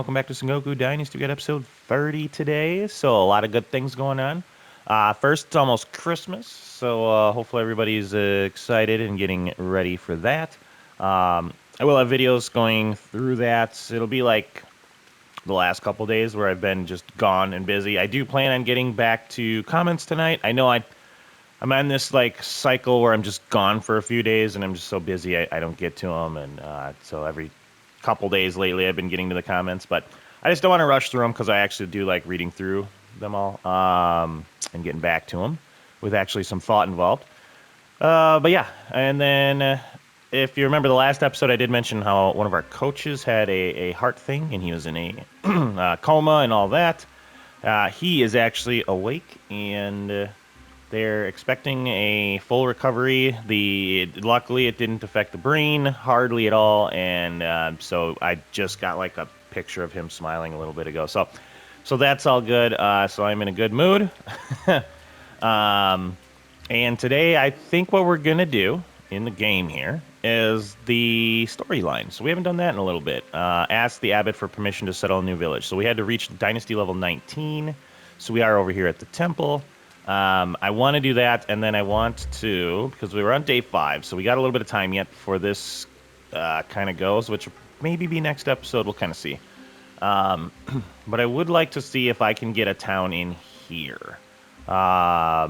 welcome back to Sengoku Dynasty. We got episode 30 today, so a lot of good things going on. First, it's almost Christmas, so hopefully everybody's excited and getting ready for that. I will have videos going through that. It'll be like the last couple days where I've been just gone and busy. I do plan on getting back to comments tonight. I know I'm on this like cycle where I'm just gone for a few days and I'm just so busy I don't get to them, and so every couple days lately I've been getting to the comments, but I just don't want to rush through them because I actually do like reading through them all and getting back to them with actually some thought involved. But yeah, and then if you remember the last episode, I did mention how one of our coaches had a heart thing and he was in a coma and all that. He is actually awake and they're expecting a full recovery. Luckily, it didn't affect the brain hardly at all, and so I just got like a picture of him smiling a little bit ago. So that's all good. So I'm in a good mood. And today, I think what we're gonna do in the game here is the storyline. So we haven't done that in a little bit. Ask the abbot for permission to settle a new village. So we had to reach Dynasty level 19. So we are over here at the temple. I want to do that, and then I want to, because we were on day 5, so we got a little bit of time yet before this kind of goes, which will maybe be next episode, we'll kind of see. But I would like to see if I can get a town in here. I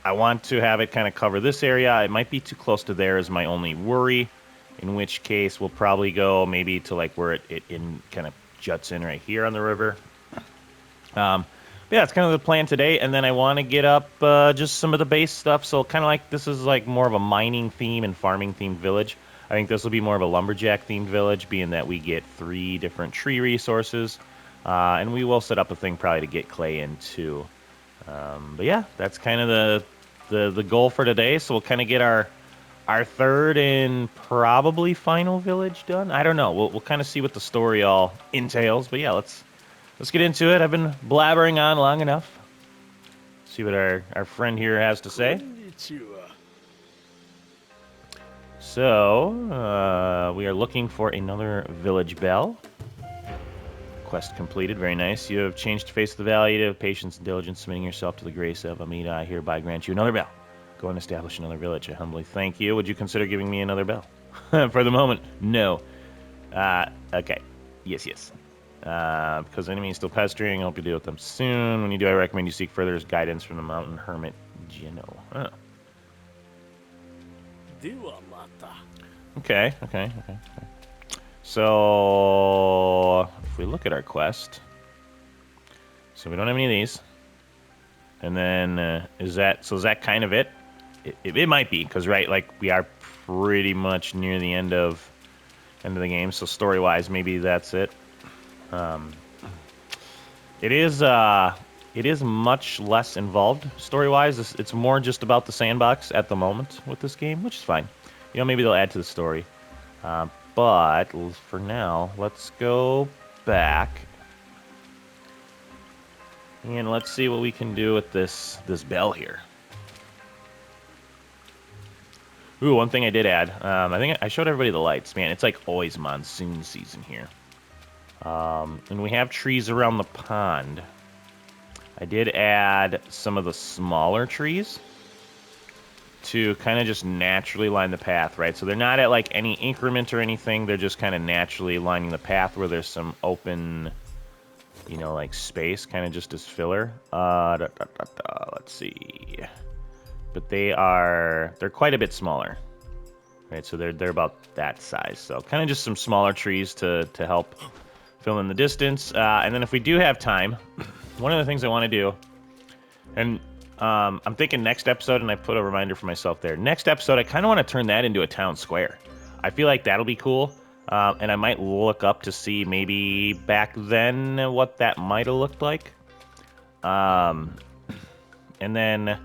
want to have it kind of cover this area. It might be too close to there is my only worry, in which case we'll probably go maybe to like where it kind of juts in right here on the river. Yeah, it's kind of the plan today, and then I want to get up just some of the base stuff, so kind of like this is like more of a mining theme and farming themed village. I think this will be more of a lumberjack themed village, being that we get 3 different tree resources, and we will set up a thing probably to get clay in too. But yeah, that's kind of the goal for today, so we'll kind of get our third and probably final village done. I don't know, we'll kind of see what the story all entails, but yeah, let's get into it. I've been blabbering on long enough. See what our friend here has to say. So, we are looking for another village bell. Quest completed. Very nice. You have changed the face of the valley to patience and diligence, submitting yourself to the grace of Amida. I hereby grant you another bell. Go and establish another village. I humbly thank you. Would you consider giving me another bell? For the moment, no. Okay. Yes. Because enemies still pestering, I hope you deal with them soon. When you do, I recommend you seek further guidance from the mountain hermit Gino. Huh. Okay. So if we look at our quest, so we don't have any of these, and then is that kind of it? It might be, because right, like we are pretty much near the end of the game. So story wise, maybe that's it. It is much less involved story-wise. It's more just about the sandbox at the moment with this game, which is fine. You know, maybe they'll add to the story. But for now, let's go back and let's see what we can do with this bell here. Ooh, one thing I did add. I think I showed everybody the lights. Man, it's like always monsoon season here. And we have trees around the pond. I did add some of the smaller trees to kind of just naturally line the path, right? So they're not at like any increment or anything. They're just kind of naturally lining the path where there's some open, you know, like space, kind of just as filler. Let's see. But they're quite a bit smaller, right? So they're about that size. So kind of just some smaller trees to help fill in the distance. And then if we do have time, one of the things I want to do, and I'm thinking next episode, and I put a reminder for myself there. Next episode, I kind of want to turn that into a town square. I feel like that'll be cool. And I might look up to see maybe back then what that might have looked like. And then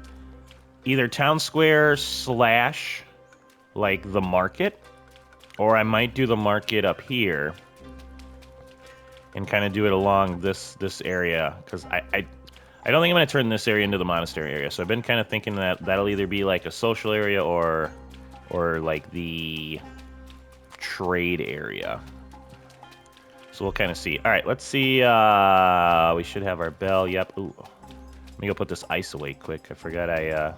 either town square / like the market, or I might do the market up here and kind of do it along this area, because I don't think I'm going to turn this area into the monastery area. So I've been kind of thinking that that'll either be like a social area or like the trade area. So we'll kind of see. All right, let's see. We should have our bell. Yep. Ooh. Let me go put this ice away quick. I forgot I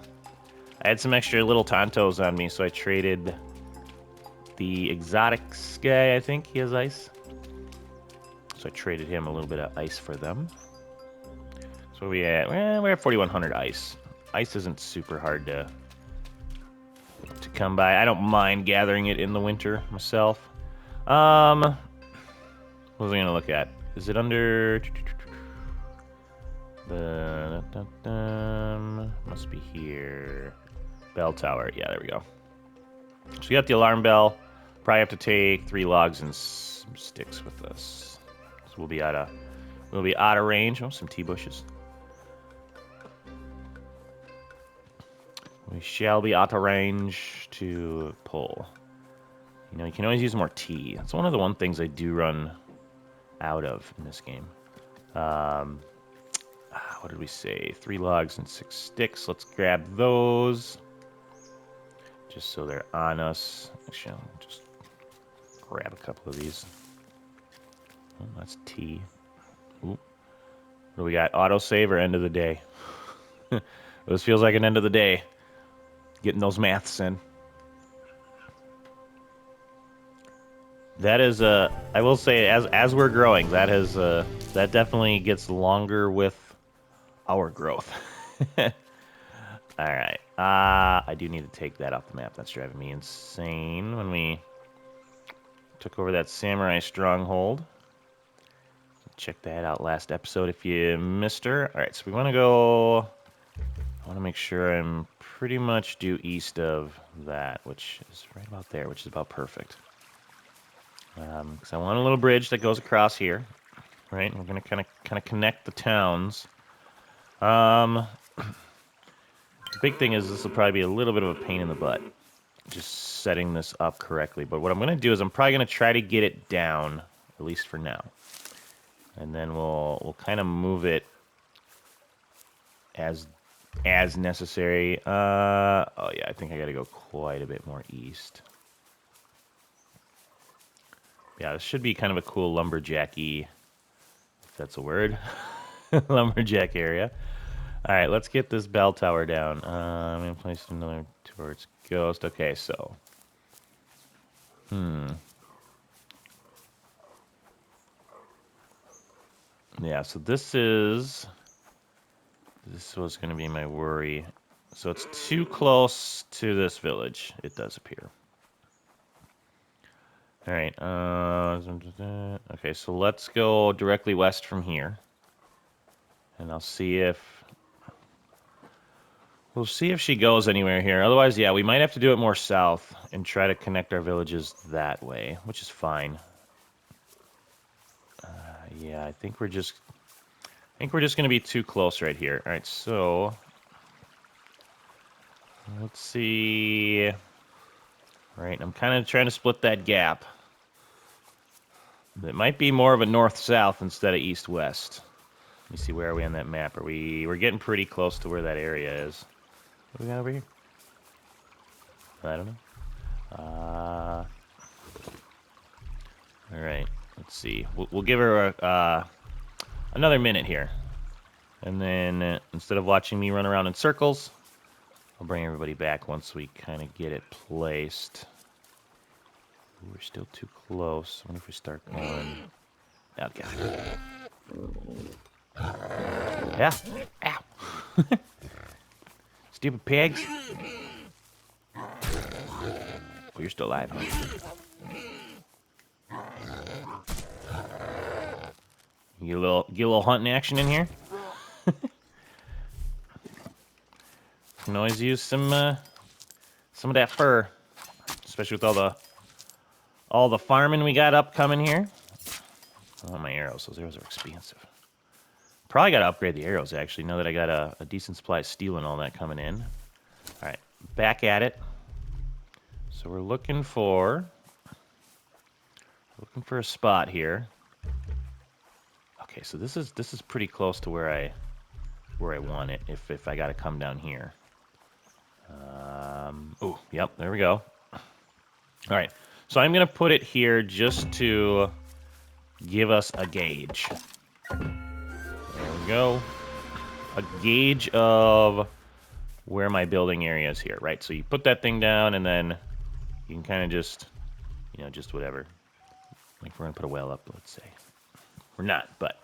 had some extra little Tontos on me, so I traded the exotics guy. I think he has ice. So I traded him a little bit of ice for them. So we at? Well, we're at 4,100 ice. Ice isn't super hard to come by. I don't mind gathering it in the winter myself. What was I gonna look at? Is it under? Must be here. Bell tower. Yeah, there we go. So you got the alarm bell. Probably have to take 3 logs and some sticks with us. So we'll be out of range. Oh, some tea bushes. We shall be out of range to pull. You know, you can always use more tea. That's one of the things I do run out of in this game. What did we say? 3 logs and 6 sticks. Let's grab those. Just so they're on us. Actually, I'll just grab a couple of these. Oh, that's tea. Ooh. What do we got? Autosave or end of the day? This feels like an end of the day. Getting those maths in. That is I will say, as we're growing, that definitely gets longer with our growth. All right. I do need to take that off the map. That's driving me insane. When we took over that samurai stronghold. Check that out last episode if you missed her. All right, so we want to go. I want to make sure I'm pretty much due east of that, which is right about there, which is about perfect. Because I want a little bridge that goes across here, right? We're gonna kind of connect the towns. The big thing is this will probably be a little bit of a pain in the butt, just setting this up correctly. But what I'm gonna do is I'm probably gonna try to get it down, at least for now, and then we'll kind of move it as necessary. Oh yeah, I think I got to go quite a bit more east. Yeah, this should be kind of a cool lumberjacky, if that's a word, lumberjack area. All right, let's get this bell tower down. I'm going to place another towards Ghost. Okay, so. Yeah, so this was going to be my worry. So it's too close to this village, it does appear. All right. Okay, so let's go directly west from here. And I'll see if... We'll see if she goes anywhere here. Otherwise, yeah, we might have to do it more south and try to connect our villages that way, which is fine. Yeah, I think we're just going to be too close right here. All right, so... Let's see... All right, I'm kind of trying to split that gap. It might be more of a north-south instead of east-west. Let me see, where are we on that map? We're getting pretty close to where that area is. What do we got over here? I don't know. All right, let's see. We'll give her another minute here. And then instead of watching me run around in circles, I'll bring everybody back once we kind of get it placed. Ooh, we're still too close. I wonder if we start going... Okay. Yeah. Ow. Stupid pigs. Oh, you're still alive, huh? Get a little hunting action in here. Can always use some of that fur, especially with all the farming we got upcoming here. I want my arrows. Those arrows are expensive. Probably got to upgrade the arrows, actually, now that I got a decent supply of steel and all that coming in. All right, back at it. So we're looking for a spot here. Okay, so this is pretty close to where I want it. If I got to come down here. Oh, yep, there we go. All right, so I'm gonna put it here just to give us a gauge. There we go. A gauge of where my building area is here, right? So you put that thing down, and then you can kind of just, you know, just whatever. Like we're gonna put a well up, let's say. We're not, but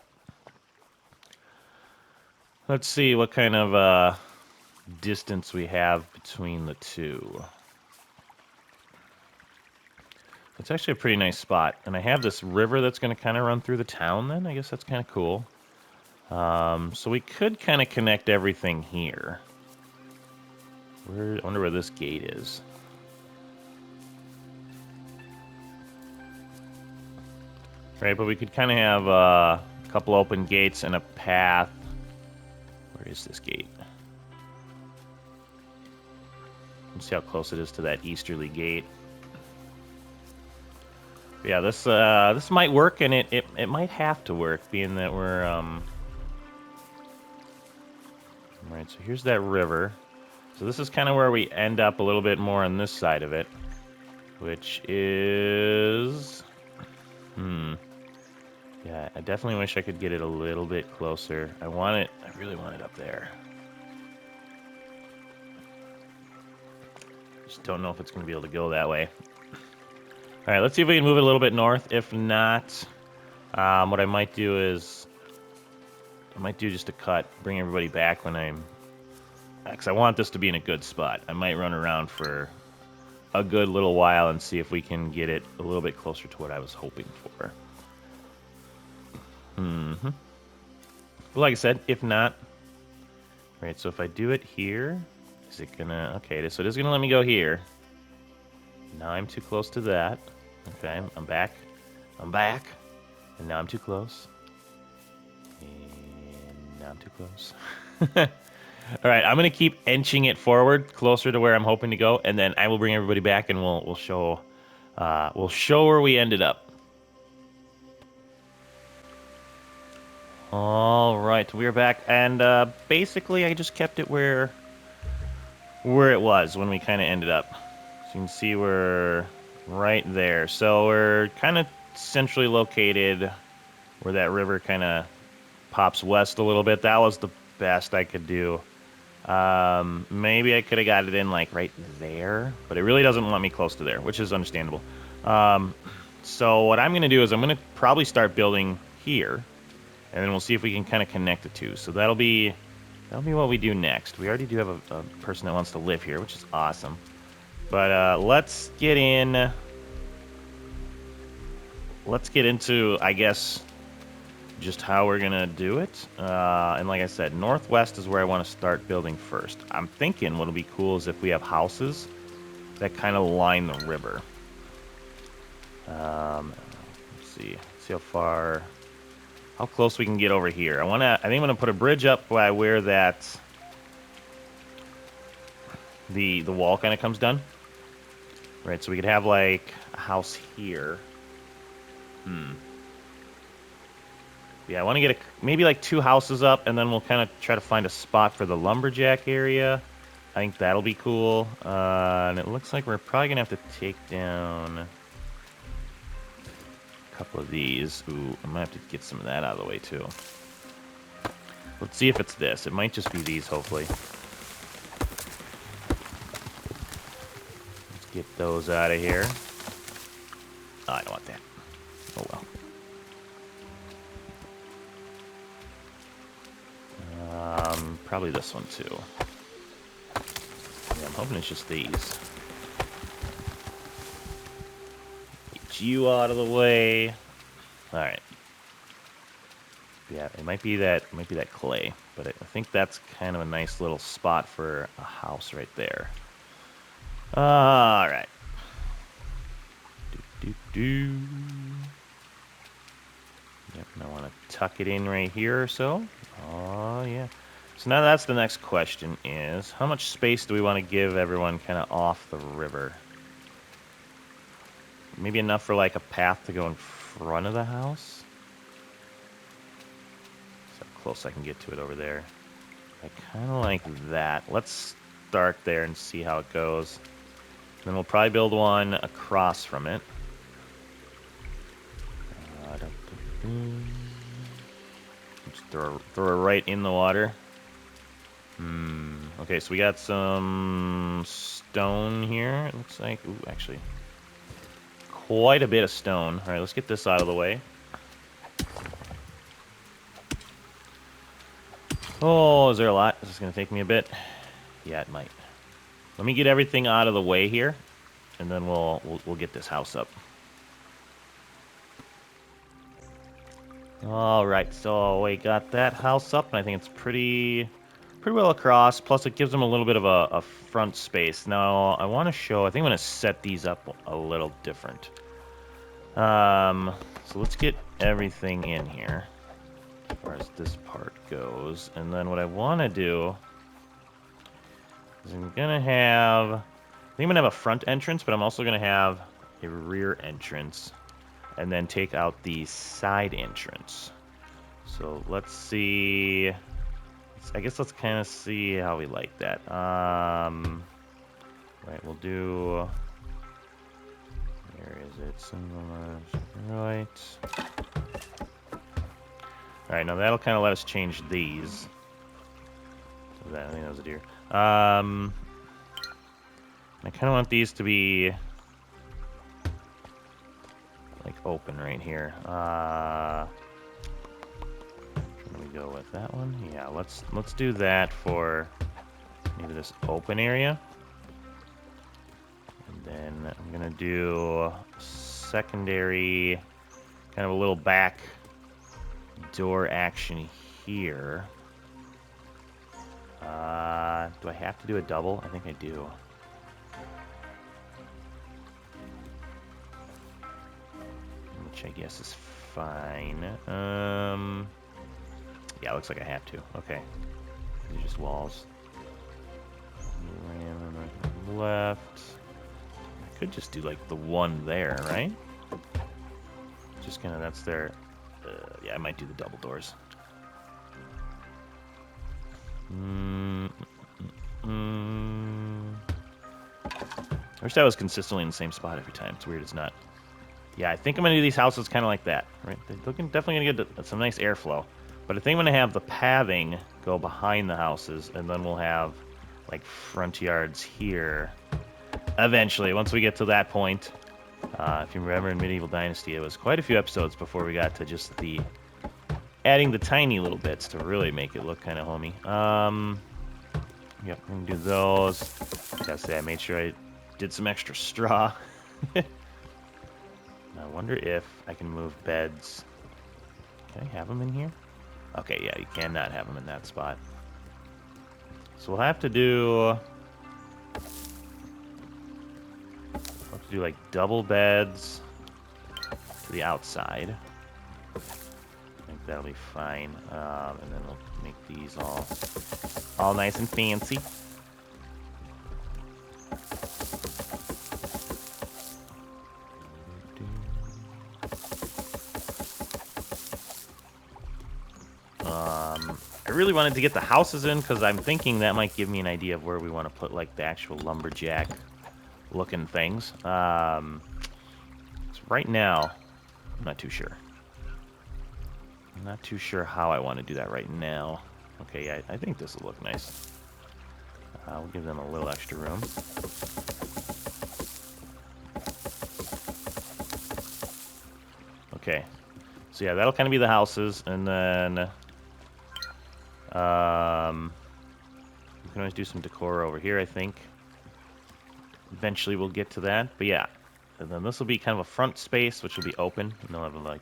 let's see what kind of distance we have between the two. It's actually a pretty nice spot, and I have this river that's going to kind of run through the town then. I guess that's kind of cool. So we could kind of connect everything here. I wonder where this gate is. Right, but we could kind of have a couple open gates and a path. Where is this gate? Let's see how close it is to that easterly gate. Yeah, this might work, and it might have to work, being that we're Right, so here's that river. So this is kind of where we end up a little bit more on this side of it, which is yeah, I definitely wish I could get it a little bit closer. I really want it up there. Just don't know if it's going to be able to go that way. All right, let's see if we can move it a little bit north. If not, what I might do is just a cut, bring everybody back when because I want this to be in a good spot. I might run around for a good little while and see if we can get it a little bit closer to what I was hoping for. But like I said, if not, right, so if I do it here, is it gonna, okay, so it is gonna let me go here. Now I'm too close to that. Okay, I'm back, and now I'm too close. And now I'm too close. All right, I'm gonna keep inching it forward closer to where I'm hoping to go, and then I will bring everybody back, and we'll show where we ended up. All right, we're back, and basically I just kept it where it was when we kind of ended up. So you can see we're right there. So we're kind of centrally located where that river kind of pops west a little bit. That was the best I could do. Maybe I could have got it in like right there, but it really doesn't want me close to there, which is understandable. So what I'm going to do is I'm going to probably start building here, and then we'll see if we can kind of connect the two. So that'll be what we do next. We already do have a person that wants to live here, which is awesome. But let's get in. Let's get into, I guess, just how we're gonna do it. And like I said, northwest is where I want to start building first. I'm thinking what'll be cool is if we have houses that kind of line the river. Let's see how close we can get over here. I think I'm gonna put a bridge up by where that the wall kind of comes down. Right, so we could have like a house here. Yeah, I want to get maybe like 2 houses up, and then we'll kind of try to find a spot for the lumberjack area. I think that'll be cool. And it looks like we're probably gonna have to take down a couple of these. Ooh, I might have to get some of that out of the way too. Let's see if it's this. It might just be these, hopefully. Let's get those out of here. Oh, I don't want that. Oh well. Probably this one too. Yeah, I'm hoping it's just these. Get you out of the way. All right. Yeah, it might be that clay, but I think that's kind of a nice little spot for a house right there. All right. Yep, and I want to tuck it in right here or so. Oh, yeah. So now that's the next question is, how much space do we want to give everyone kind of off the river? Maybe enough for like a path to go in front of the house? See how close I can get to it over there. I kind of like that. Let's start there and see how it goes. Then we'll probably build one across from it. Just throw it right in the water. Okay, so we got some stone here. It looks like, ooh, actually, quite a bit of stone. All right, let's get this out of the way. Oh, is there a lot? Is this gonna take me a bit? Yeah, it might. Let me get everything out of the way here, and then we'll get this house up. All right, so we got that house up, and I think it's pretty well across. Plus, it gives them a little bit of a front space. Now, I want to show. I think I'm going to set these up a little different. So let's get everything in here as far as this part goes, and then what I want to do is I'm gonna have. I think I'm gonna have a front entrance, but I'm also gonna have a rear entrance, and then take out the side entrance. So let's see. I guess let's kind of see how we like that. Right, we'll do. Where is it? Single right. All right, now that'll kind of let us change these. So that I think that was a deer. I kind of want these to be like open right here. Should we go with that one? Yeah, let's do that for maybe this open area. And then I'm gonna do secondary, kind of a little back door action here. Do I have to do a double? I think I do. Which I guess is fine. Yeah, looks like I have to. Okay. These are just walls. Left. I could just do like the one there, right? Just kind of, that's their... yeah, I might do the double doors. I wish that was consistently in the same spot every time. It's weird it's not. Yeah, I think I'm going to do these houses kind of like that. Right? They're definitely going to get some nice airflow. But I think I'm going to have the pathing go behind the houses, and then we'll have like front yards here. Eventually, once we get to that point. If you remember in Medieval Dynasty, it was quite a few episodes before we got to just the adding the tiny little bits to really make it look kind of homey. Yep, I'm gonna do those. Gotta say, I made sure I did some extra straw. I wonder if I can move beds. Can I have them in here? Okay, yeah, you cannot have them in that spot. So we'll have to do... like double beds to the outside. I think that'll be fine. And then we'll make these all nice and fancy. I really wanted to get the houses in because I'm thinking that might give me an idea of where we want to put like the actual lumberjack looking things. So right now, I'm not too sure. I'm not too sure how I want to do that right now. Okay, yeah, I think this will look nice. We'll give them a little extra room. Okay, so yeah, that'll kind of be the houses, and then we can always do some decor over here, I think. Eventually we'll get to that, but yeah. And then this will be kind of a front space, which will be open, and they'll have like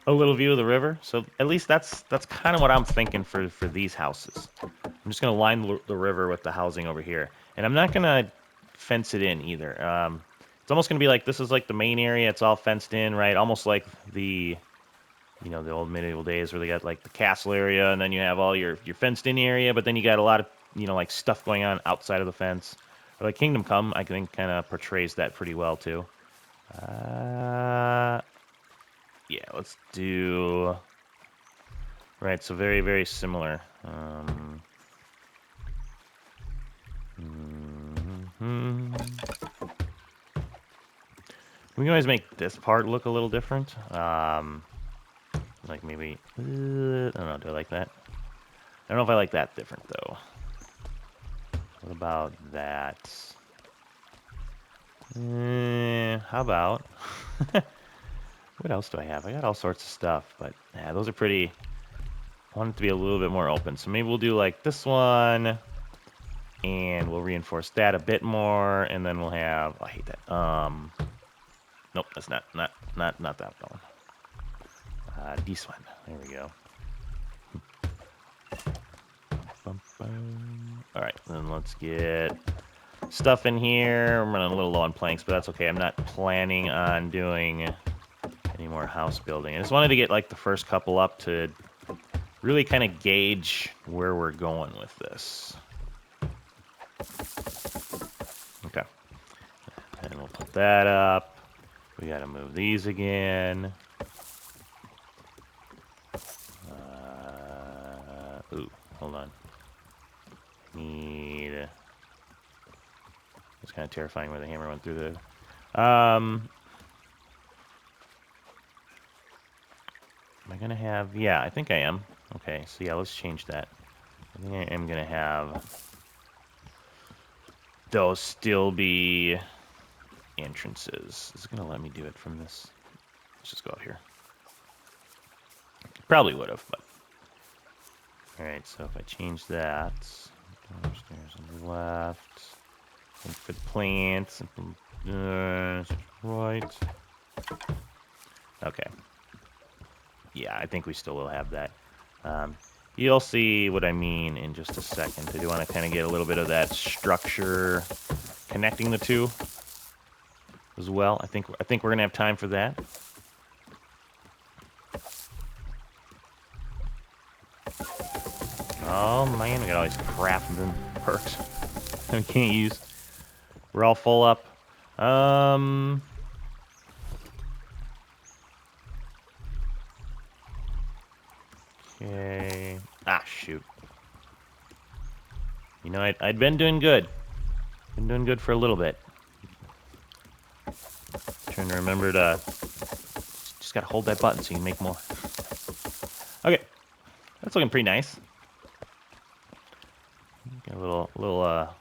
a little view of the river. So at least that's kind of what I'm thinking for these houses. I'm just gonna line the river with the housing over here, and I'm not gonna fence it in either. It's almost gonna be like this is like the main area. It's all fenced in, right? Almost like the the old medieval days where they got like the castle area, and then you have all your fenced in area, but then you got a lot of like stuff going on outside of the fence. But like Kingdom Come, I think kind of portrays that pretty well too. Yeah, let's do... Right, so very, very similar. We can always make this part look a little different. Like maybe, I don't know, do I like that? I don't know if I like that different though. What about that? How about, what else do I have? I got all sorts of stuff, but yeah, those are pretty, I want it to be a little bit more open. So maybe we'll do like this one, and we'll reinforce that a bit more, and then we'll have, oh, I hate that. Nope, that's not that one. This one, there we go. All right, then let's get stuff in here. I'm running a little low on planks, but that's okay. I'm not planning on doing any more house building. I just wanted to get like the first couple up to really kind of gauge where we're going with this. Okay. And we'll put that up. We got to move these again. Ooh, hold on. Need... It's kind of terrifying where the hammer went through the... Am I going to have... Yeah, I think I am. Okay, so yeah, let's change that. I think I am going to have... Those still be entrances. Is it going to let me do it from this? Let's just go out here. Probably would have, but... Alright, so if I change that... Downstairs on the left... And for the plants... right... Okay. Yeah, I think we still will have that. You'll see what I mean in just a second. I do want to kind of get a little bit of that structure connecting the two as well. I think we're gonna have time for that. Oh man, we got all these crap and perks we can't use. We're all full up. Okay. Ah, shoot. You know, I'd been doing good. Been doing good for a little bit. Trying to remember to... Just gotta hold that button so you can make more. Okay. That's looking pretty nice. Got a little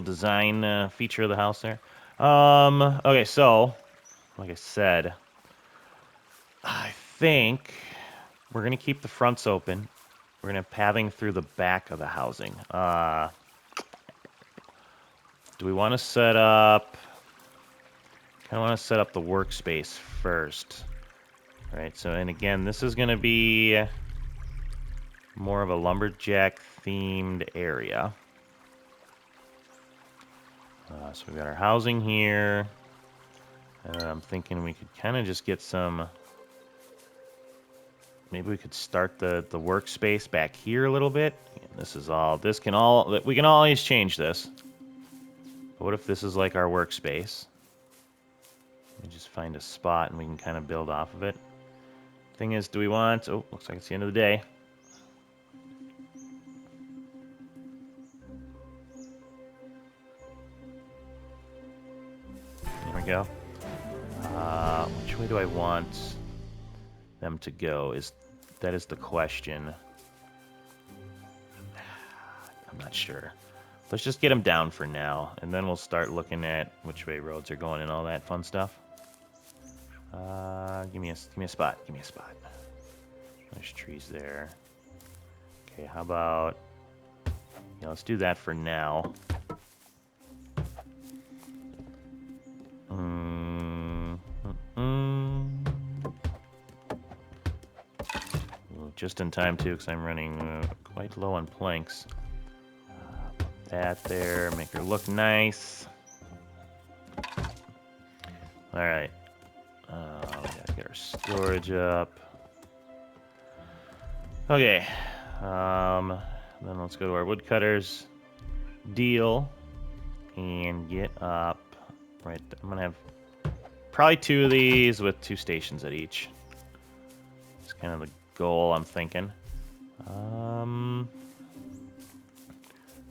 design feature of the house there. Okay, so... Like I said... I think we're going to keep the fronts open. We're going to have pathing through the back of the housing. Do we want to set up... Kind of want to set up the workspace first. All right, so, and again, this is going to be more of a lumberjack-themed area. So we've got our housing here. And I'm thinking we could kind of just get some... Maybe we could start the workspace back here a little bit. This is all... This can all... We can always change this. But what if this is like our workspace? Let me just find a spot and we can kind of build off of it. Thing is, do we want... Oh, looks like it's the end of the day. There we go. Which way do I want them to go? That is the question. I'm not sure. Let's just get them down for now, and then we'll start looking at which way roads are going and all that fun stuff. Give me a spot. Give me a spot. There's trees there. Okay, how about... Yeah, let's do that for now. Just in time, too, because I'm running quite low on planks. Put that there, make her look nice. Alright. We gotta get our storage up. Okay. Then let's go to our woodcutters deal and get up. Right, I'm gonna have probably 2 of these with 2 stations at each. It's kind of the goal I'm thinking.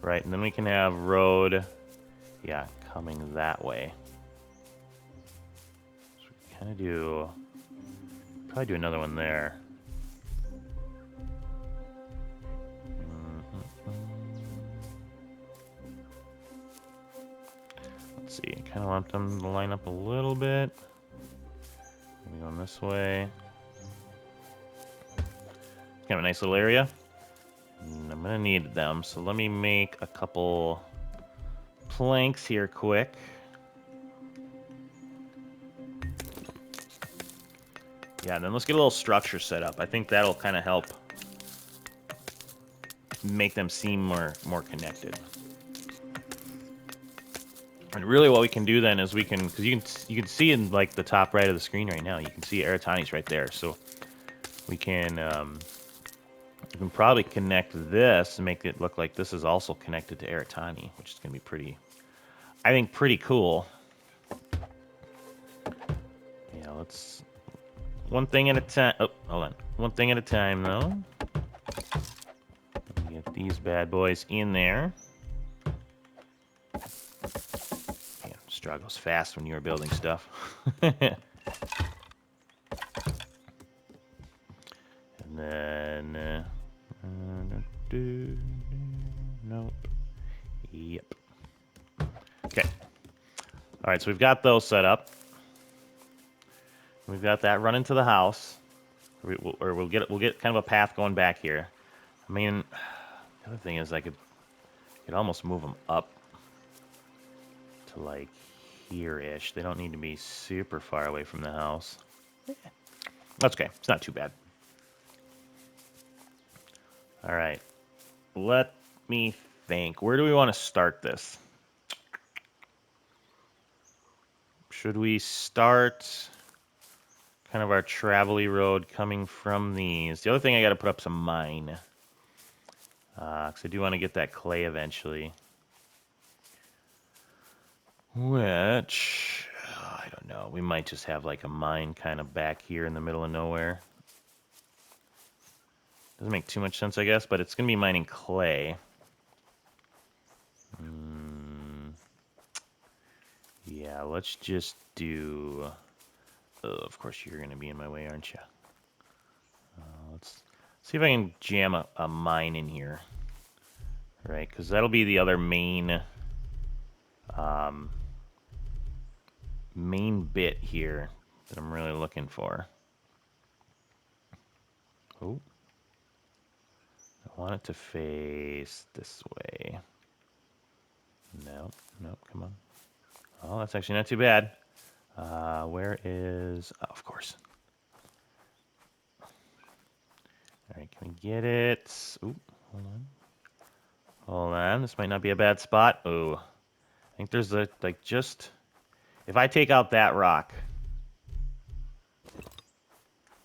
Right, and then we can have road, yeah, coming that way. So we kind of do Probably do another one there. Let's see. Kind of want them to line up a little bit. Maybe going this way. Kind of a nice little area. And I'm gonna need them, so let me make a couple planks here quick. Yeah, and then let's get a little structure set up. I think that'll kind of help make them seem more connected. And really, what we can do then is we can, because you can see in like the top right of the screen right now, you can see Aratani's right there. So we can probably connect this and make it look like this is also connected to Aratani, which is gonna be pretty, I think, pretty cool. Yeah, let's. One thing at a time. Oh, hold on. One thing at a time, though. Let me get these bad boys in there. Man, straw goes fast when you're building stuff. And then... nope. Yep. Okay. All right, so we've got those set up. We've got that running to the house, we'll get kind of a path going back here. I mean, the other thing is I could almost move them up to like here-ish. They don't need to be super far away from the house. That's okay. It's not too bad. All right. Let me think. Where do we want to start this? Should we start kind of our travel-y road coming from these? The other thing, I got to put up some mine. Because I do want to get that clay eventually. Which, I don't know. We might just have like a mine kind of back here in the middle of nowhere. Doesn't make too much sense, I guess, but it's going to be mining clay. Yeah, let's just do... Oh, of course, you're going to be in my way, aren't you? Let's see if I can jam a mine in here. Right, because that'll be the other main... main bit here that I'm really looking for. Oh. I want it to face this way. No, come on. Oh, that's actually not too bad. Where is... Oh, of course. All right, can we get it? Ooh, hold on. Hold on, this might not be a bad spot. Oh, I think there's a, like, just... If I take out that rock,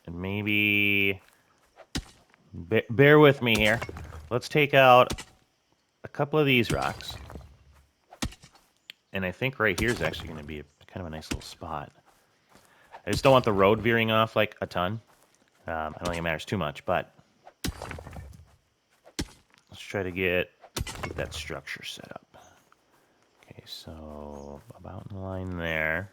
and maybe... Bear with me here. Let's take out a couple of these rocks. And I think right here is actually going to be kind of a nice little spot. I just don't want the road veering off like a ton. I don't think it matters too much, but let's try to get that structure set up. Okay, so about in line there.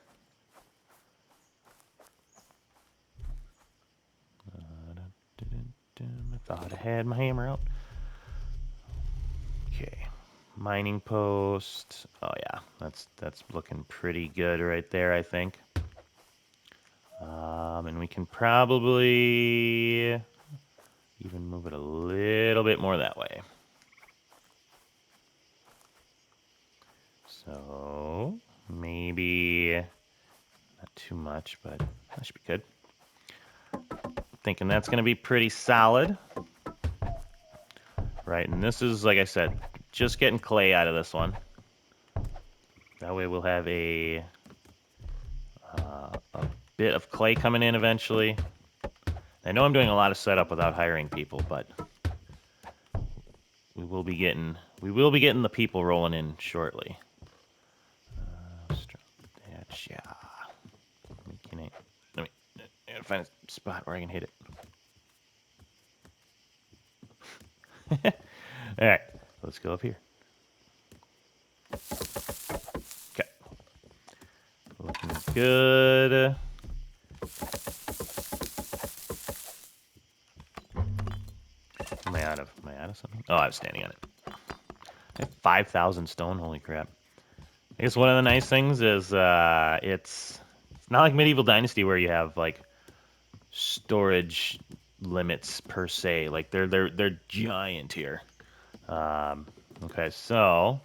I thought I had my hammer out. Okay, mining post. Oh yeah, that's looking pretty good right there, I think. And we can probably even move it a little bit more that way. So maybe not too much, but that should be good. Thinking that's going to be pretty solid. Right, and this is, like I said, just getting clay out of this one. That way we'll have a bit of clay coming in eventually. I know I'm doing a lot of setup without hiring people, but we will be getting the people rolling in shortly. Yeah. Let me find a spot where I can hit it. All right, let's go up here. Okay, looking good. something? Oh, I was standing on it. I have 5,000 stone. Holy crap! I guess one of the nice things is it's not like Medieval Dynasty where you have like storage limits per se. Like they're giant here. Okay, so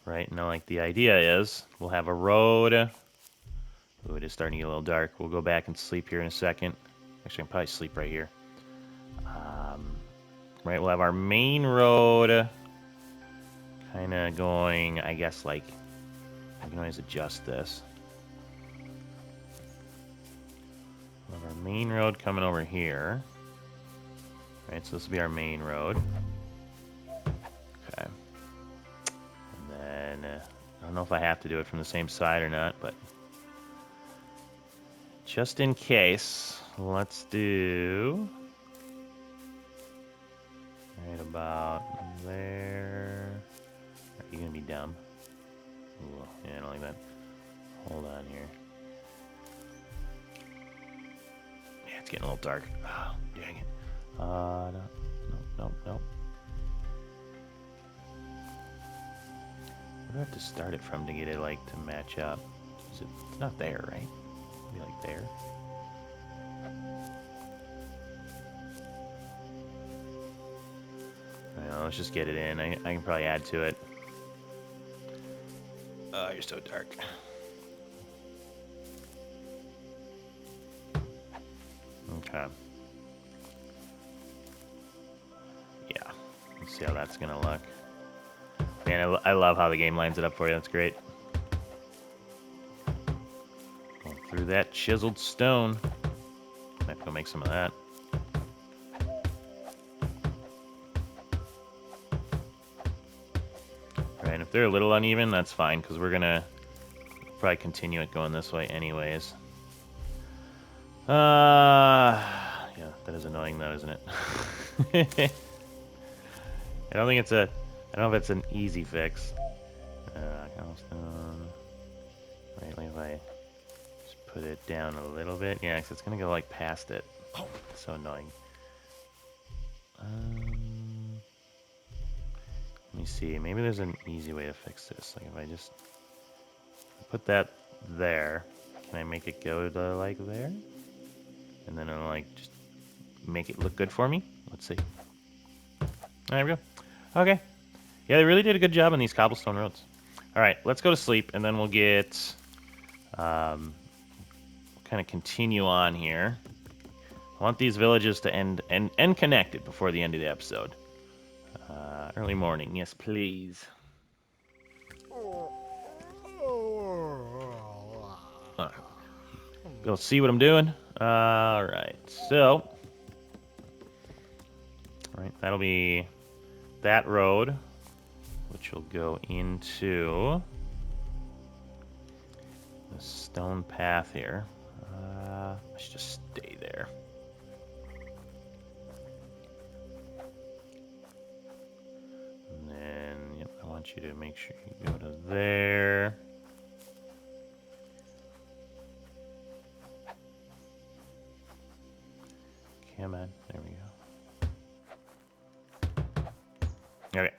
right now, like the idea is we'll have a road. Ooh, it is starting to get a little dark. We'll go back and sleep here in a second. Actually, I can probably sleep right here. Right, we'll have our main road kind of going, I guess, like, I can always adjust this. We'll have our main road coming over here. Right, so this will be our main road. Okay. And then, I don't know if I have to do it from the same side or not, but just in case, let's do right about there. Are you gonna be dumb? Ooh, yeah, I don't like that. Hold on here. Yeah, it's getting a little dark. Oh, dang it. No. Where do I have to start it from to get it, like, to match up? It's not there, right? Maybe, like, there? Let's just get it in. I can probably add to it. Oh, you're so dark. Okay. Yeah. Let's see how that's gonna look. Man, I love how the game lines it up for you. That's great. Going through that chiseled stone. Might have to go make some of that. Right, if they're a little uneven, that's fine, because we're gonna probably continue it going this way anyways. Yeah, that is annoying though, isn't it? I don't know if it's an easy fix. Cobblestone. Right, like if I just put it down a little bit. Yeah, because it's gonna go like past it. Oh, it's so annoying. Let me see. Maybe there's an easy way to fix this. Like if I just put that there, can I make it go to like there? And then it'll like just make it look good for me. Let's see. There we go. Okay. Yeah, they really did a good job on these cobblestone roads. All right, let's go to sleep, and then we'll get kind of continue on here. I want these villages to end connected before the end of the episode. Early morning, yes, please. Go see what I'm doing. All right, so that'll be that road, which will go into the stone path here. Let's just stay there. And then, yep, I want you to make sure you go to there. Come on, there we go. Okay,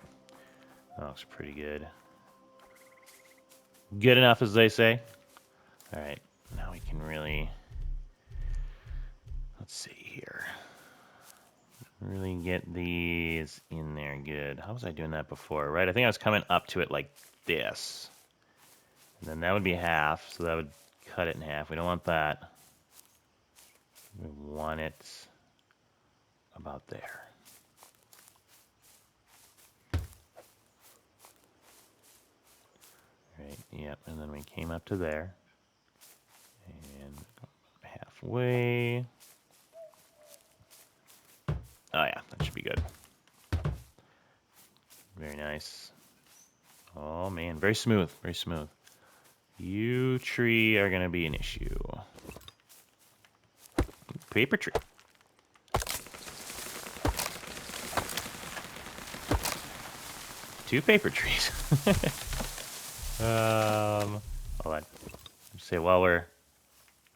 that looks pretty good. Good enough, as they say. All right, now we can really, let's see here. Really get these in there good. How was I doing that before, right? I think I was coming up to it like this. And then that would be half, so that would cut it in half. We don't want that. We want it about there. Right, yep, and then we came up to there. And halfway. Oh yeah, that should be good. Very nice. Oh man, very smooth, very smooth. You tree are gonna be an issue. Paper tree. Two paper trees. Hold on. Say while we're.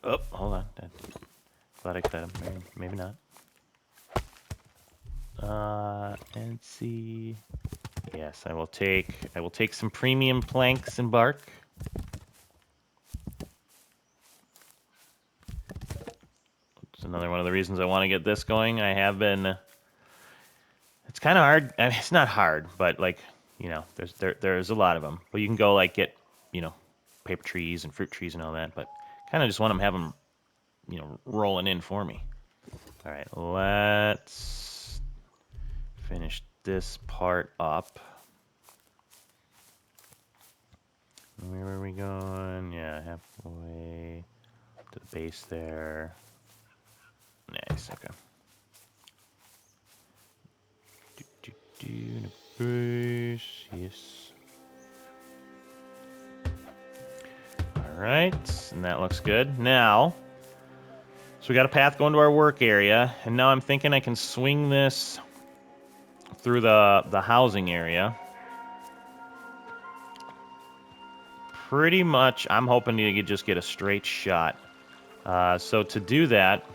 Oh, hold on. Thought I cut him. Maybe not. And see. Yes, I will take some premium planks and bark. It's another one of the reasons I want to get this going. I have been. It's kind of hard. I mean, it's not hard, but like, you know, there's a lot of them. But you can go like get, you know, paper trees and fruit trees and all that. But kind of just want to have them, you know, rolling in for me. All right, let's finish this part up. Where are we going? Yeah, halfway to the base there. Nice, okay. The base, yes. All right, and that looks good. Now, so we got a path going to our work area, and now I'm thinking I can swing this through the housing area. Pretty much, I'm hoping to just get a straight shot. So to do that,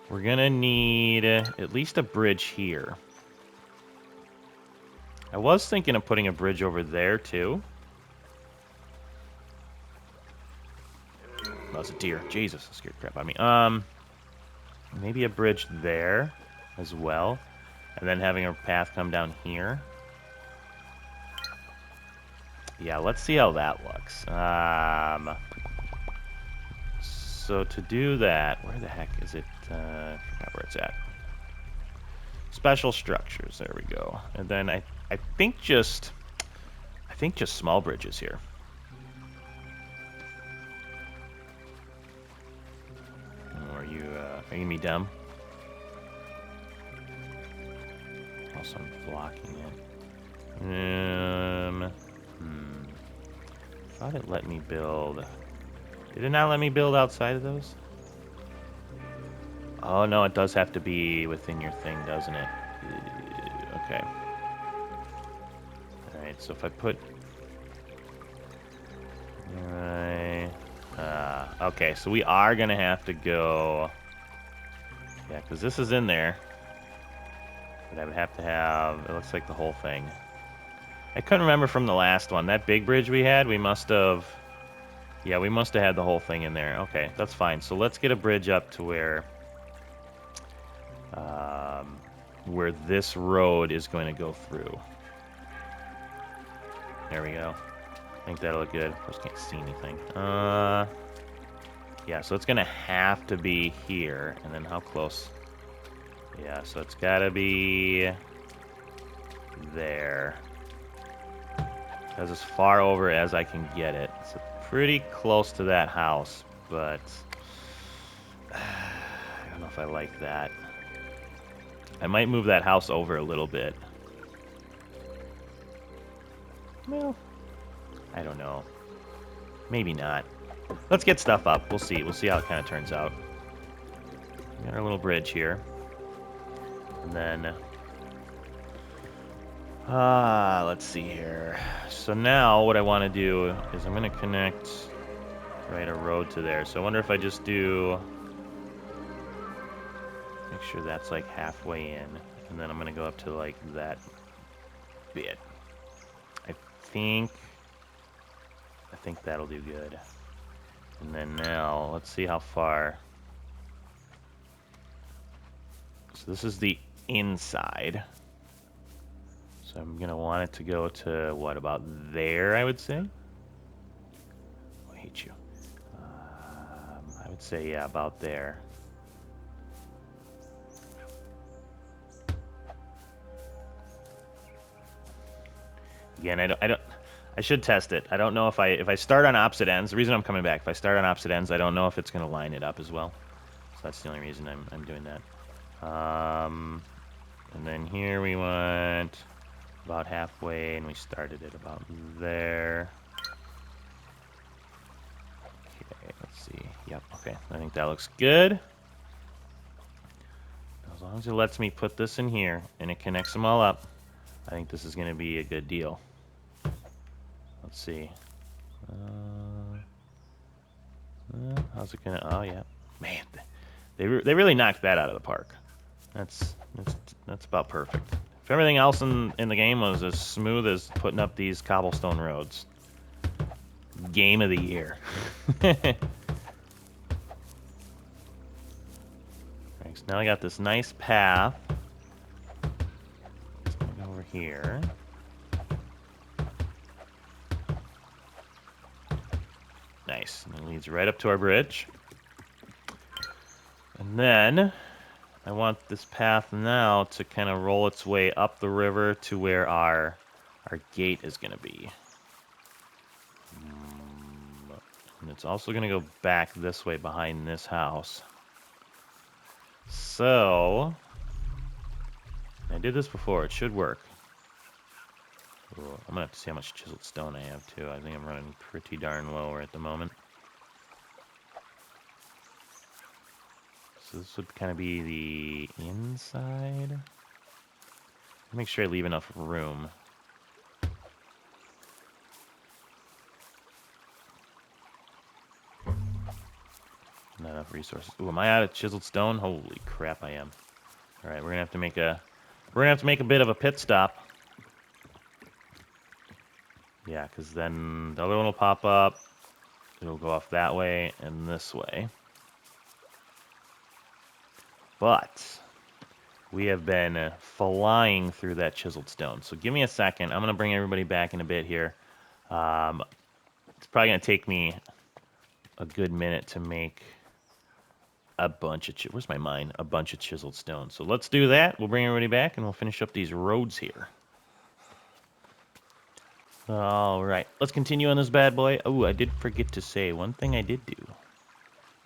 we're going to need at least a bridge here. I was thinking of putting a bridge over there, too. Oh, that's a deer. Jesus, that scared the crap out of me. Maybe a bridge there as well. And then having a path come down here. Yeah, let's see how that looks. So to do that, where the heck is it? I forgot where it's at. Special structures, there we go. And then I think just small bridges here. Oh, are you gonna be dumb? Also, I'm blocking it. Thought it let me build. Did it not let me build outside of those? Oh no, it does have to be within your thing, doesn't it? Okay. Alright, so if I put... Alright. Okay, so we are going to have to go... Yeah, because this is in there. But I would have to have... It looks like the whole thing. I couldn't remember from the last one. That big bridge we had, we must have... Yeah, we must have had the whole thing in there. Okay, that's fine. So let's get a bridge up to where this road is going to go through. There we go. I think that'll look good. Of course, can't see anything. Yeah, so it's going to have to be here. And then how close? Yeah, so it's got to be there. That's as far over as I can get it. So pretty close to that house, but I don't know if I like that. I might move that house over a little bit. Well, I don't know. Maybe not. Let's get stuff up. We'll see. We'll see how it kind of turns out. We got our little bridge here. And then... let's see here. So now what I want to do is I'm going to connect, right, a road to there. So I wonder if I just do... Make sure that's like halfway in. And then I'm going to go up to like that bit. I think that'll do good. And then now, let's see how far. So this is the inside. So I'm going to want it to go to, what, about there, I would say? Oh, I hate you. I would say, yeah, about there. Again, I should test it. I don't know if I start on opposite ends. The reason I'm coming back, if I start on opposite ends, I don't know if it's going to line it up as well. So that's the only reason I'm doing that. And then here we went about halfway, and we started it about there. Okay, let's see. Yep, okay. I think that looks good. As long as it lets me put this in here, and it connects them all up, I think this is going to be a good deal. Let's see. How's it gonna? Oh yeah, man, they really knocked that out of the park. That's That's about perfect. If everything else in the game was as smooth as putting up these cobblestone roads. Game of the year. Right, so now I got this nice path. Let's go over here. Nice. And it leads right up to our bridge. And then I want this path now to kind of roll its way up the river to where our gate is going to be. And it's also going to go back this way behind this house. So, I did this before. It should work. Ooh, I'm going to have to see how much chiseled stone I have, too. I think I'm running pretty darn low at the moment. So this would kind of be the inside. Make sure I leave enough room. Not enough resources. Ooh, am I out of chiseled stone? Holy crap, I am. All right, we're gonna have to make a bit of a pit stop. Yeah, because then the other one will pop up. It'll go off that way and this way. But we have been flying through that chiseled stone. So give me a second. I'm gonna bring everybody back in a bit here. It's probably gonna take me a good minute to make a bunch of where's my mine? A bunch of chiseled stone. So let's do that. We'll bring everybody back and we'll finish up these roads here. All right, let's continue on this bad boy. Oh, I did forget to say one thing I did do.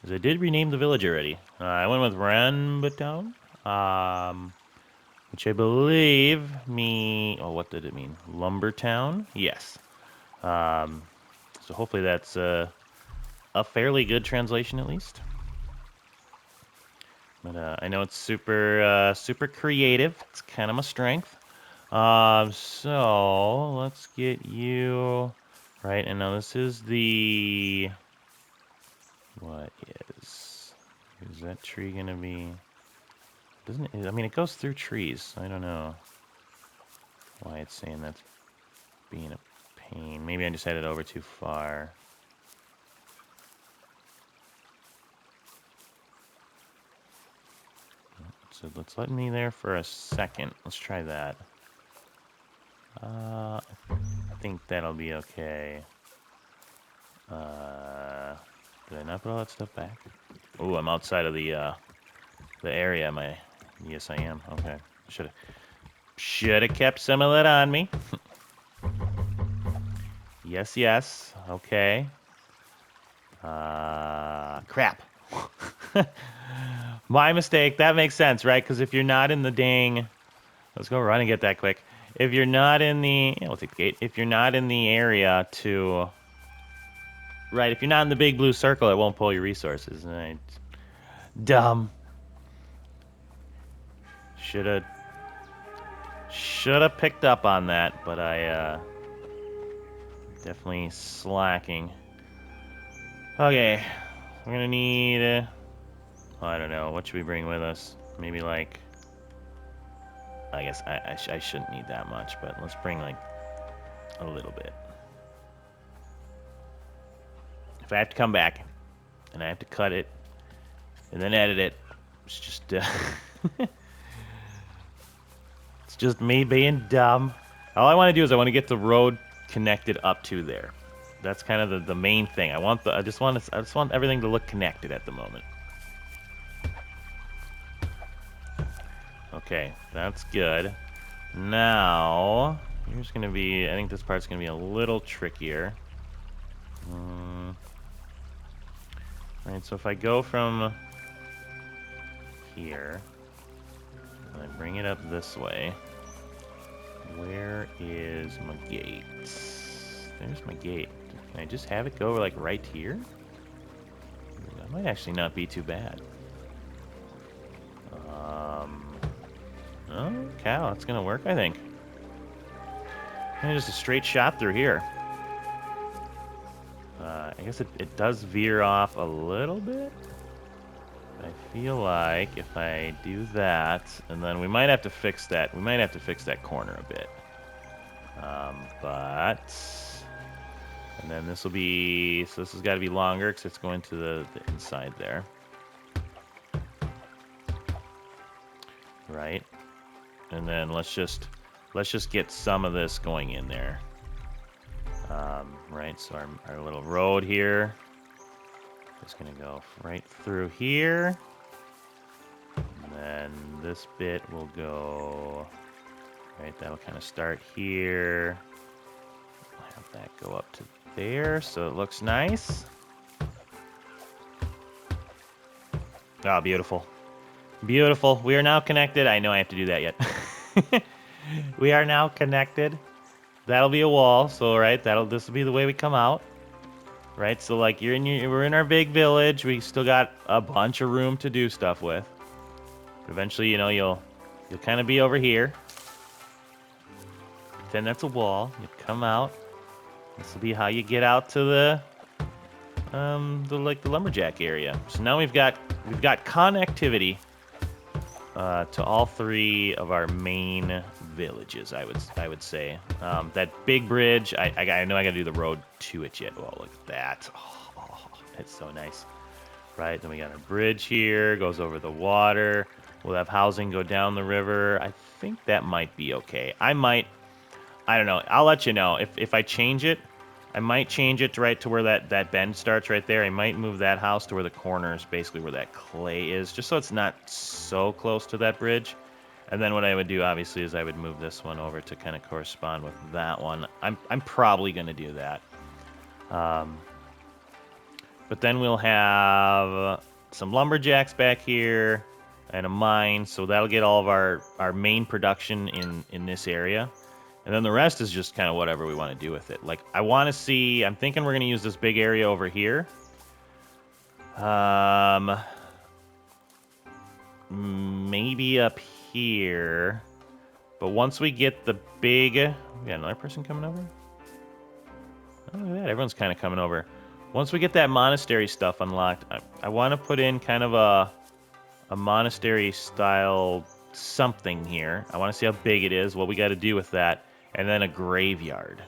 Is I did rename the village already. I went with Ranbatown, which I believe oh, what did it mean? Lumbertown? Yes. So hopefully that's a fairly good translation at least. But I know it's super creative. It's kind of my strength. So let's get you right. And now this is the what is that tree gonna be? Doesn't it? I mean, it goes through trees. So I don't know why it's saying that's being a pain. Maybe I just had it over too far. So let's let me there for a second. Let's try that. I think that'll be okay. Did I not put all that stuff back? Oh, I'm outside of the area. Am I? Yes, I am. Okay. Should have kept some of that on me. Yes. Okay. Crap. My mistake. That makes sense, right? Because if you're not in the dang... Let's go run and get that quick. If you're not in the... Yeah, we'll take the gate. If you're not in the area to... Right, if you're not in the big blue circle, it won't pull your resources. Right. Dumb. Shoulda picked up on that, but I definitely slacking. Okay, we're gonna need I don't know, what should we bring with us? Maybe like, I guess I shouldn't need that much, but let's bring like a little bit. If I have to come back and I have to cut it and then edit it, it's just it's just me being dumb. All I want to do is I want to get the road connected up to there. That's kind of the main thing. I just want everything to look connected at the moment. Okay, that's good. Now, here's gonna be. I think this part's gonna be a little trickier. Right, so if I go from here, and I bring it up this way, where is my gate? There's my gate. Can I just have it go like right here? That might actually not be too bad. Oh, cow, that's gonna work, I think. And just a straight shot through here. I guess it does veer off a little bit. I feel like if I do that, and then we might have to fix that. We might have to fix that corner a bit. And then this will be, so this has got to be longer because it's going to the inside there. Right. And then let's just get some of this going in there. Right, so our little road here is going to go right through here. And then this bit will go, right, that'll kind of start here. I'll have that go up to there so it looks nice. Oh, beautiful. Beautiful. We are now connected. I know I have to do that yet. We are now connected. That'll be a wall, so right, this will be the way we come out. Right, so like we're in our big village. We still got a bunch of room to do stuff with. But eventually, you know, you'll kind of be over here. Pretend that's a wall. You come out. This will be how you get out to the lumberjack area. So now we've got connectivity to all three of our main villages. I would say that big bridge. I know I got to do the road to it yet. Oh, look at that! Oh, it's so nice. Right, then we got a bridge here. Goes over the water. We'll have housing go down the river. I think that might be okay. I don't know. I'll let you know if I change it. I might change it right to where that bend starts right there. I might move that house to where the corner is basically where that clay is, just so it's not so close to that bridge. And then what I would do, obviously, is I would move this one over to kind of correspond with that one. I'm probably going to do that. But then we'll have some lumberjacks back here and a mine, so that'll get all of our main production in this area. And then the rest is just kind of whatever we want to do with it. Like, I want to see... I'm thinking we're going to use this big area over here. Maybe up here. But once we get the big... We got another person coming over? Oh, look at that. Everyone's kind of coming over. Once we get that monastery stuff unlocked, I want to put in kind of a monastery-style something here. I want to see how big it is, what we got to do with that. And then a graveyard.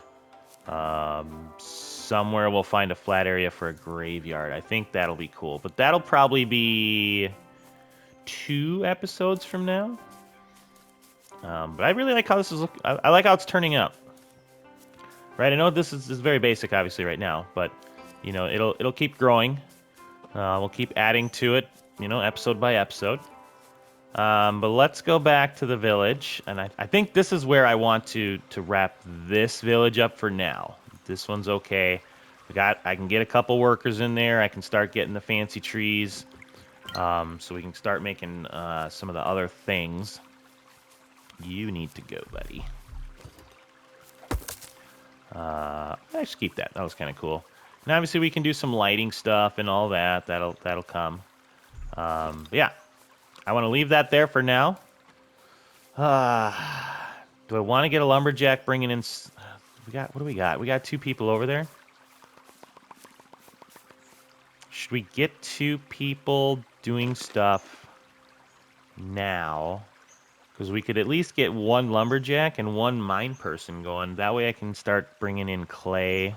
Somewhere we'll find a flat area for a graveyard. I think that'll be cool. But that'll probably be 2 episodes from now. But I really like how this is I like how it's turning out. Right, I know this is very basic, obviously, right now. But, you know, it'll keep growing. We'll keep adding to it, you know, episode by episode. But let's go back to the village, and I think this is where I want to wrap this village up for now. This one's okay. I can get a couple workers in there. I can start getting the fancy trees, so we can start making some of the other things. You need to go, buddy. Let's keep that. That was kind of cool. And obviously we can do some lighting stuff and all that. That'll come. But yeah. I want to leave that there for now. Do I want to get a lumberjack bringing in... What do we got? We got 2 people over there. Should we get 2 people doing stuff now? Because we could at least get 1 lumberjack and 1 mine person going. That way I can start bringing in clay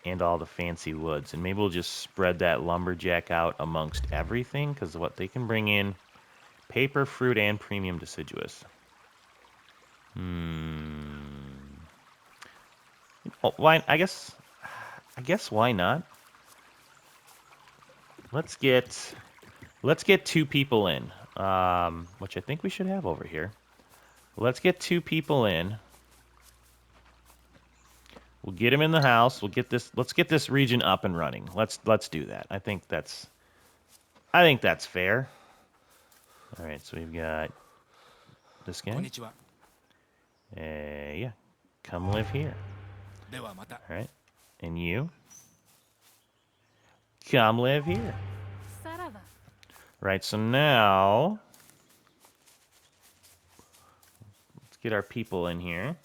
and all the fancy woods. And maybe we'll just spread that lumberjack out amongst everything, because what they can bring in... Paper, fruit, and premium deciduous. Oh, why? I guess why not? Let's get 2 people in, which I think we should have over here. Let's get 2 people in. We'll get them in the house. Let's get this region up and running. Let's do that. I think that's fair. All right, so we've got this guy. Yeah, come live here. All right, and you come live here. Right, so now let's get our people in here.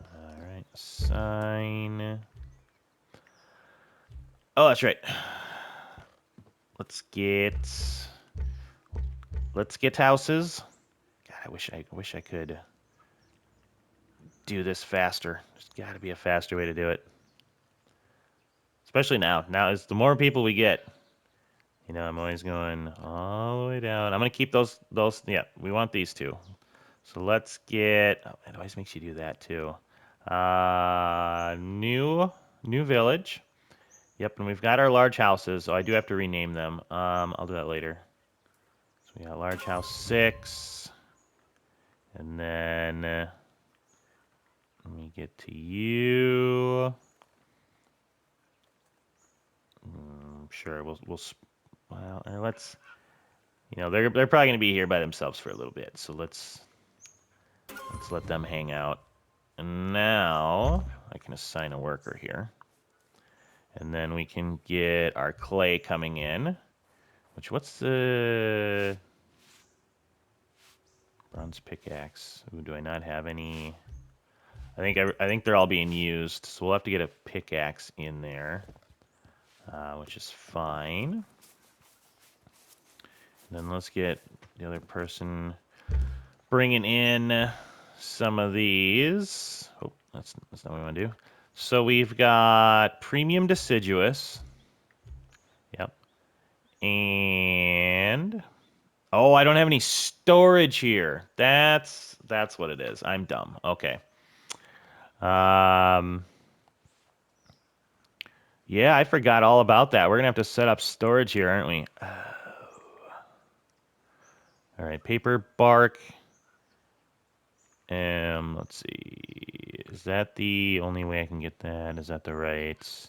All right, sign. Oh, that's right. Let's get houses. God, I wish I could do this faster. There's got to be a faster way to do it. Especially now. Now is the more people we get. You know, I'm always going all the way down. I'm gonna keep those. Yeah, we want these two. So let's get. Oh, it always makes you do that too. New village. Yep, and we've got our large houses, so I do have to rename them. I'll do that later. So we got large house 6, and then let me get to you. Sure, well, let's. You know, they're probably gonna be here by themselves for a little bit, so let's let them hang out. And now I can assign a worker here. And then we can get our clay coming in. What's the bronze pickaxe? Ooh, do I not have any? I think they're all being used, so we'll have to get a pickaxe in there, which is fine. And then let's get the other person bringing in some of these. Oh, that's not what we want to do. So we've got premium deciduous. Yep. And oh, I don't have any storage here. That's what it is. I'm dumb. Okay. Yeah, I forgot all about that. We're gonna have to set up storage here, aren't we? All right, paper, bark. Let's see. Is that the only way I can get that? Is that the right?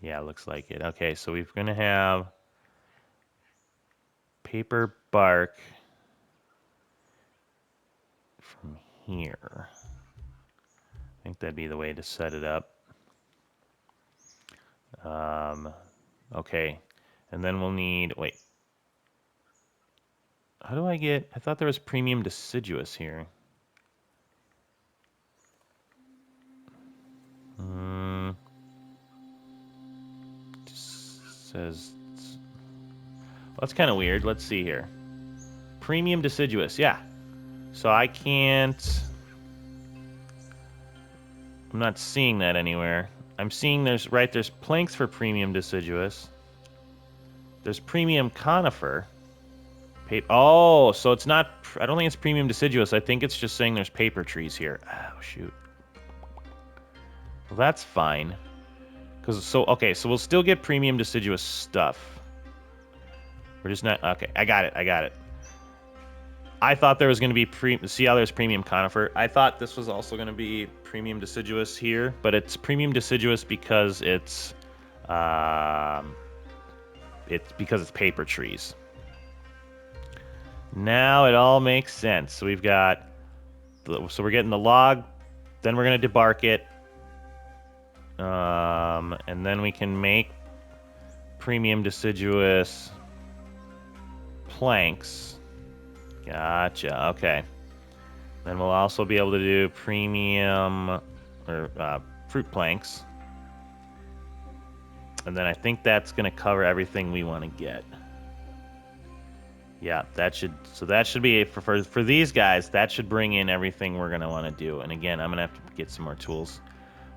Yeah, looks like it. Okay, so we're gonna have paper, bark from here. I think that'd be the way to set it up. Okay, and then we'll need. Wait. How do I get? I thought there was premium deciduous here. Just says. Well, that's kind of weird. Let's see here. Premium deciduous, yeah. So I can't. I'm not seeing that anywhere. I'm seeing there's planks for premium deciduous. There's premium conifer. Oh, so it's not. I don't think it's premium deciduous. I think it's just saying there's paper trees here. Oh shoot. Well, that's fine. Okay, so we'll still get premium deciduous stuff. We're just not. Okay, I got it. I thought there was going to be see how there's premium conifer. I thought this was also going to be premium deciduous here, but it's premium deciduous because it's paper trees. Now it all makes sense. So we've got, so we're getting the log, then we're going to debark it, and then we can make premium deciduous planks. Gotcha. Okay. Then we'll also be able to do premium or fruit planks. And then I think that's going to cover everything we want to get. Yeah, that should be for these guys. That should bring in everything we're going to want to do. And again, I'm going to have to get some more tools.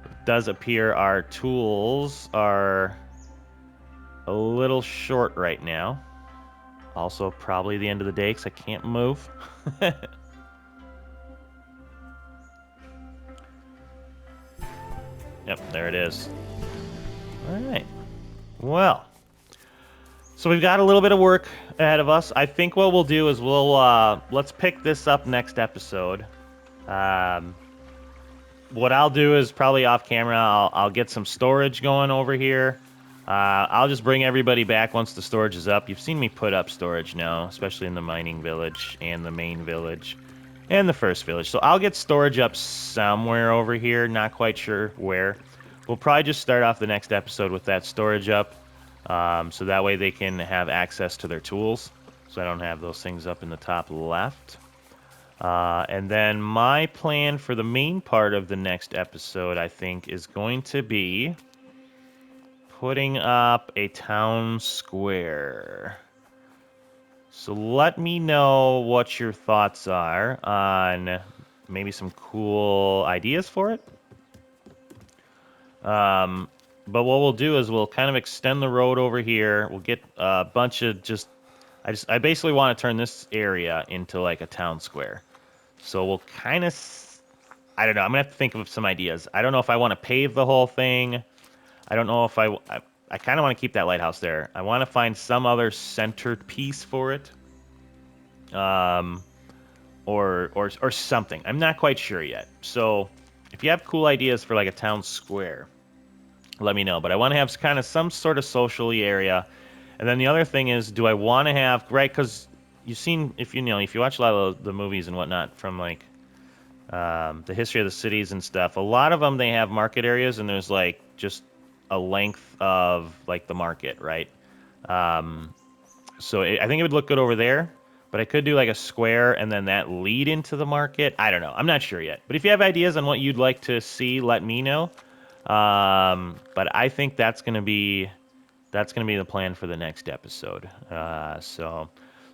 It does appear our tools are a little short right now. Also, probably the end of the day because I can't move. Yep, there it is. All right. Well, so we've got a little bit of work ahead of us. I think what we'll do is let's pick this up next episode. What I'll do is probably off camera, I'll get some storage going over here. I'll just bring everybody back once the storage is up. You've seen me put up storage now, especially in the mining village and the main village and the first village. So I'll get storage up somewhere over here, not quite sure where. We'll probably just start off the next episode with that storage up, so that way they can have access to their tools. So I don't have those things up in the top left. And then my plan for the main part of the next episode, I think, is going to be putting up a town square. So let me know what your thoughts are on maybe some cool ideas for it. But what we'll do is we'll kind of extend the road over here. We'll get a bunch of I basically want to turn this area into like a town square. So we'll kind of, I don't know. I'm gonna have to think of some ideas. I don't know if I want to pave the whole thing. I don't know if I kind of want to keep that lighthouse there. I want to find some other centered piece for it. Or something. I'm not quite sure yet. So if you have cool ideas for like a town square, let me know. But I want to have kind of some sort of socially area. And then the other thing is, do I want to have, right? Because you've seen, if you watch a lot of the movies and whatnot from like the history of the cities and stuff, a lot of them they have market areas, and there's like just a length of like the market, right? So I think it would look good over there. But I could do like a square and then that lead into the market. I don't know. I'm not sure yet. But if you have ideas on what you'd like to see, let me know. But I think that's gonna be the plan for the next episode. So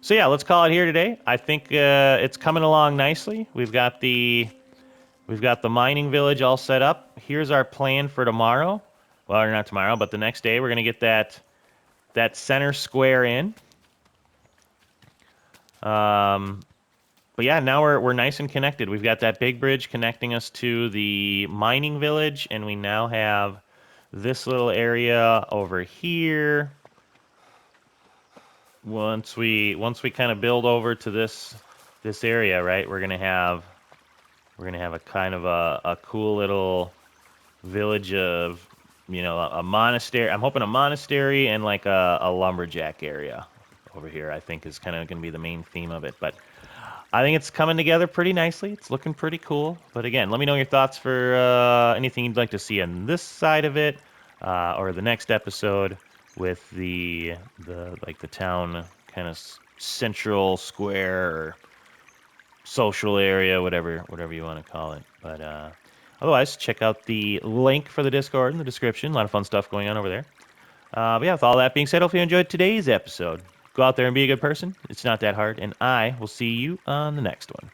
yeah, let's call it here today. I think it's coming along nicely. We've got the mining village all set up. Here's our plan for tomorrow. Well, not tomorrow, but the next day we're gonna get that center square in. But yeah, now we're nice and connected. We've got that big bridge connecting us to the mining village, and we now have this little area over here. Once we kind of build over to this area, right, we're gonna have a kind of a cool little village of, a monastery. I'm hoping a monastery and like a lumberjack area over here, I think, is kind of going to be the main theme of it. But I think it's coming together pretty nicely. It's looking pretty cool. But again, let me know your thoughts for anything you'd like to see on this side of it, or the next episode with the town kind of central square or social area, whatever you want to call it. But otherwise, check out the link for the Discord in the description. A lot of fun stuff going on over there. But yeah, with all that being said, hopefully you enjoyed today's episode. Go out there and be a good person. It's not that hard, and I will see you on the next one.